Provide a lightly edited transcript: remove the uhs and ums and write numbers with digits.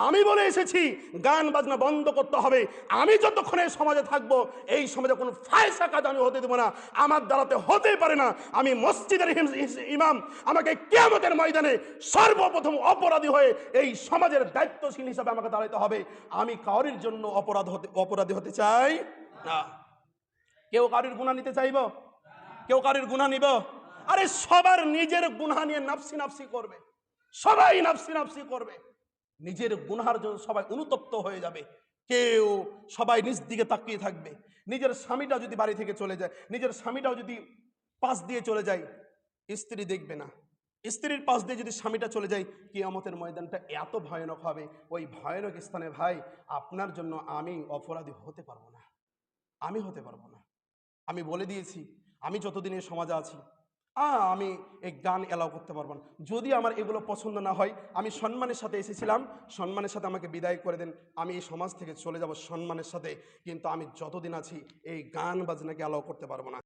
আমি বলে এসেছি গান বাজনা বন্ধ করতে হবে। আমি যতক্ষণ এই সমাজে থাকবো, এই সমাজে কোনো ফায়সা কাজ আমি হতে দেবো না, আমার দ্বারাতে হতেই পারে না। আমি মসজিদের ইমাম, আমাকে কিয়ামতের ময়দানে সর্বপ্রথম অপরাধী হয়ে এই সমাজের দায়িত্বশীল হিসাবে আমাকে দাঁড়াতে হবে। আমি কারোর জন্য অপরাধী হতে চাই না। কেউ কারোর গুনাহ নিতে চাইব? কেউ কারোর গুনাহ নিব? আরে সবার নিজের গুনাহ নিয়ে নাফসি নাফসি করবে, সবাই নাফসি নাফসি করবে, নিজের গুনাহার জন্য সবাই অনুতপ্ত হয়ে যাবে। কেউ সবাই নিজ দিকে তাকিয়ে থাকবে। নিজের স্বামীটা যদি বাড়ি থেকে চলে যায়, নিজের স্বামীটাও যদি পাশ দিয়ে চলে যায়, স্ত্রী দেখবে না। স্ত্রীর পাশ দিয়ে যদি স্বামীটা চলে যায়, কিয়ামতের ময়দানটা এত ভয়ানক হবে। ওই ভয়ানক স্থানে ভাই আপনার জন্য আমি অপরাধী হতে পারবো না, আমি হতে পারবো না। আমি বলে দিয়েছি, আমি যতদিন এই সমাজে আছি আমি এই গান এলাও করতে পারবো না। যদি আমার এগুলো পছন্দ না হয়, আমি সম্মানের সাথে এসেছিলাম, সম্মানের সাথে আমাকে বিদায় করে দেন, আমি এই সমাজ থেকে চলে যাব সম্মানের সাথে। কিন্তু আমি যতদিন আছি এই গান বাজনাকে এলাও করতে পারবো না।